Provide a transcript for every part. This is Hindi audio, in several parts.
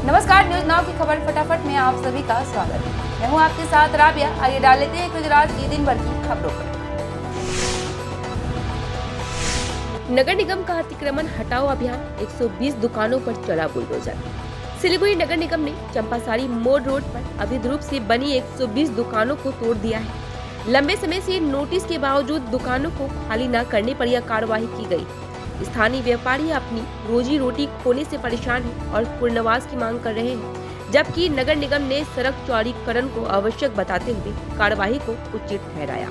नमस्कार, न्यूज नाउ की खबर फटाफट में आप सभी का स्वागत है। मैं हूं आपके साथ राबिया। आइए डाल लेते हैं गुजरात की दिन भर की खबरों पर। नगर निगम का अतिक्रमण हटाओ अभियान, 120 दुकानों पर चला बुलडोजर। सिलीगुड़ी नगर निगम ने चंपासारी मोड़ रोड पर अवैध रूप से बनी 120 दुकानों को तोड़ दिया है। लंबे समय से नोटिस के बावजूद दुकानों को खाली न करने पर यह कार्रवाई की गई। स्थानीय व्यापारी अपनी रोजी रोटी खोने से परेशान हैं और पुनर्वास की मांग कर रहे हैं, जबकि नगर निगम ने सड़क चौड़ीकरण को आवश्यक बताते हुए कार्रवाई को उचित ठहराया।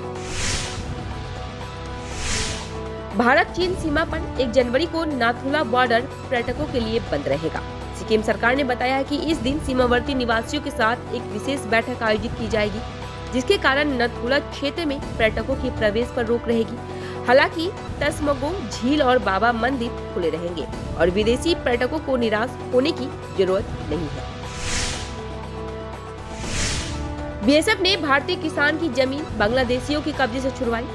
भारत चीन सीमा पर 1 जनवरी को नाथुला बॉर्डर पर्यटकों के लिए बंद रहेगा। सिक्किम सरकार ने बताया है कि इस दिन सीमावर्ती निवासियों के साथ एक विशेष बैठक आयोजित की जाएगी, जिसके कारण नाथुला क्षेत्र में पर्यटकों के प्रवेश पर रोक रहेगी। हालांकि तस्मगो झील और बाबा मंदिर खुले रहेंगे और विदेशी पर्यटकों को निराश होने की जरूरत नहीं है। बीएसएफ ने भारतीय किसान की जमीन बांग्लादेशियों के कब्जे से छुड़वाई।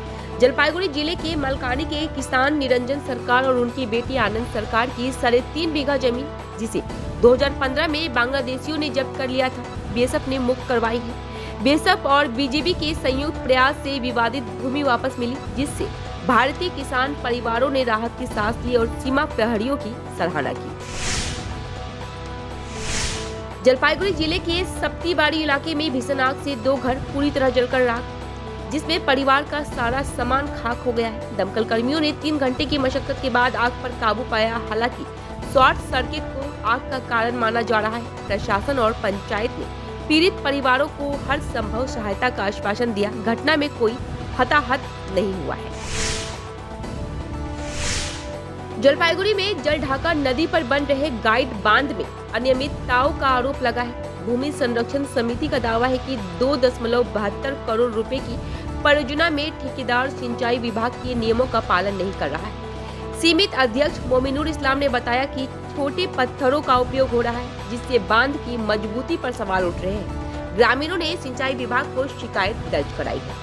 जलपाईगुड़ी जिले के मलकानी के किसान निरंजन सरकार और उनकी बेटी आनंद सरकार की 3.5 बीघा जमीन, जिसे 2015 में बांग्लादेशियों ने जब्त कर लिया था, बीएसएफ ने मुक्त करवाई है। बीएसएफ और बीजेपी के संयुक्त प्रयास से विवादित भूमि वापस मिली, जिससे भारतीय किसान परिवारों ने राहत की सांस ली और सीमा प्रहरियों की सराहना की। जलपाईगुड़ी जिले के सप्तीबाड़ी इलाके में भीषण आग से 2 घर पूरी तरह जलकर राख, जिसमें परिवार का सारा सामान खाक हो गया है। दमकल कर्मियों ने 3 घंटे की मशक्कत के बाद आग पर काबू पाया। हालांकि शॉर्ट सर्किट को आग का कारण माना जा रहा है। प्रशासन और पंचायत ने पीड़ित परिवारों को हर संभव सहायता का आश्वासन दिया। घटना में कोई हताहत नहीं हुआ है। जलपाईगुड़ी में जलढाका नदी पर बन रहे गाइड बांध में अनियमितताओं का आरोप लगा है। भूमि संरक्षण समिति का दावा है कि 2.72 करोड़ रुपए की परियोजना में ठेकेदार सिंचाई विभाग के नियमों का पालन नहीं कर रहा है। सीमित अध्यक्ष मोमिनुर इस्लाम ने बताया कि छोटे पत्थरों का उपयोग हो रहा है, जिससे बांध की मजबूती पर सवाल उठ रहे हैं। ग्रामीणों ने सिंचाई विभाग को शिकायत दर्ज कराई है।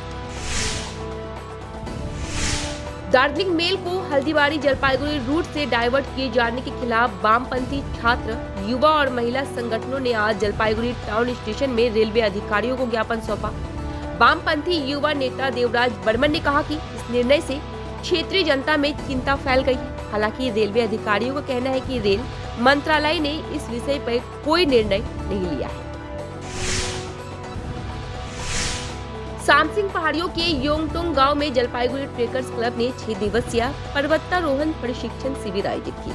दार्जिलिंग मेल को हल्दीबाड़ी जलपाईगुड़ी रूट से डाइवर्ट किए जाने के खिलाफ वामपंथी छात्र, युवा और महिला संगठनों ने आज जलपाईगुड़ी टाउन स्टेशन में रेलवे अधिकारियों को ज्ञापन सौंपा। वामपंथी युवा नेता देवराज बर्मन ने कहा कि इस निर्णय से क्षेत्रीय जनता में चिंता फैल गई है। हालांकि रेलवे अधिकारियों का कहना है कि रेल मंत्रालय ने इस विषय पर कोई निर्णय नहीं लिया है। सामसिंग पहाड़ियों के योंगटोंग गांव में जलपाईगुड़ी ट्रेकर्स क्लब ने 6 दिवसीय पर्वतारोहण प्रशिक्षण शिविर आयोजित की,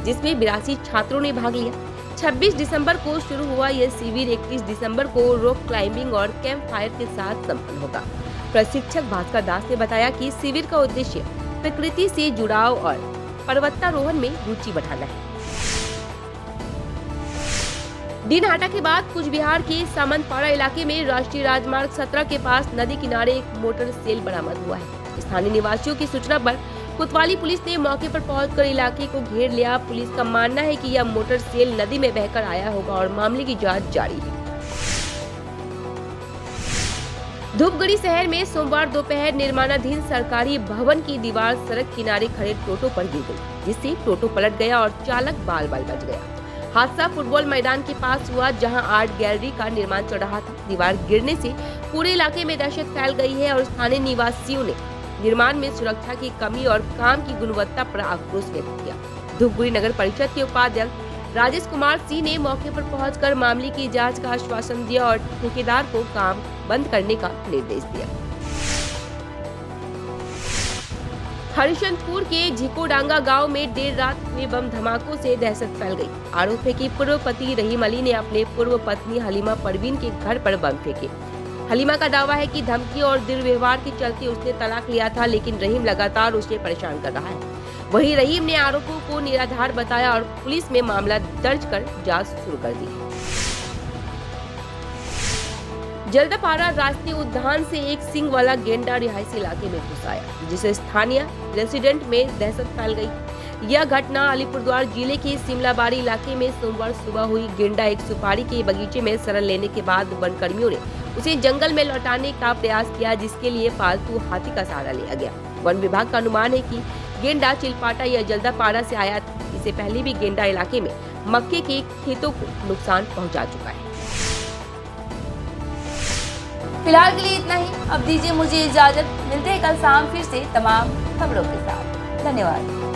जिसमें 82 छात्रों ने भाग लिया। 26 दिसंबर को शुरू हुआ यह शिविर 31 दिसंबर को रॉक क्लाइंबिंग और कैंप फायर के साथ संपन्न होगा। प्रशिक्षक भास्कर दास ने बताया कि शिविर का उद्देश्य प्रकृति से जुड़ाव और पर्वतारोहण में रुचि बढ़ाना है। दिनहाटा के बाद कुछ बिहार के सामंतपाड़ा इलाके में राष्ट्रीय राजमार्ग 17 के पास नदी किनारे एक मोटर सेल बरामद हुआ है। स्थानीय निवासियों की सूचना पर कोतवाली पुलिस ने मौके पर पहुंचकर इलाके को घेर लिया। पुलिस का मानना है कि यह मोटर सेल नदी में बहकर आया होगा और मामले की जांच जारी है। धूपगढ़ी शहर में सोमवार दोपहर निर्माणाधीन सरकारी भवन की दीवार सड़क किनारे खड़े टोटो पर गिर गई, जिससे टोटो पलट गया और चालक बाल बाल बच गया। हादसा फुटबॉल मैदान के पास हुआ, जहां आर्ट गैलरी का निर्माण चल रहा था। दीवार गिरने से पूरे इलाके में दहशत फैल गई है और स्थानीय निवासियों ने निर्माण में सुरक्षा की कमी और काम की गुणवत्ता पर आक्रोश व्यक्त किया। धूपगढ़ी नगर परिषद के उपाध्यक्ष राजेश कुमार सिंह ने मौके पर पहुंचकर मामले की जांच का आश्वासन दिया और ठेकेदार को काम बंद करने का निर्देश दिया। हरिशनपुर के झिकोडांगा गांव में देर रात हुए बम धमाकों से दहशत फैल गई। आरोप है कि पूर्व पति रहीम अली ने अपने पूर्व पत्नी हलीमा परवीन के घर पर बम फेंके। हलीमा का दावा है कि धमकी और दुर्व्यवहार के चलते उसने तलाक लिया था, लेकिन रहीम लगातार उसे परेशान कर रहा है। वहीं रहीम ने आरोपों को निराधार बताया और पुलिस में मामला दर्ज कर जांच शुरू कर दी है। जल्दापाड़ा राष्ट्रीय उद्यान से एक सींग वाला गेंडा रिहायशी इलाके में घुस आया, जिससे स्थानीय रेसिडेंट में दहशत फैल गई। यह घटना अलीपुरद्वार जिले के सिमलाबाड़ी इलाके में सोमवार सुबह हुई। गेंडा एक सुपारी के बगीचे में शरण लेने के बाद वन कर्मियों ने उसे जंगल में लौटाने का प्रयास किया, जिसके लिए पालतू हाथी का सहारा लिया गया। वन विभाग का अनुमान है कि गेंडा चिलपाटा या जल्दापाड़ा से आया था। इसे इससे पहले भी गेंडा इलाके में मक्के के खेतों को नुकसान पहुंचा चुका है। फिलहाल के लिए इतना ही। अब दीजिए मुझे इजाजत, मिलते हैं कल शाम फिर से तमाम खबरों के साथ। धन्यवाद।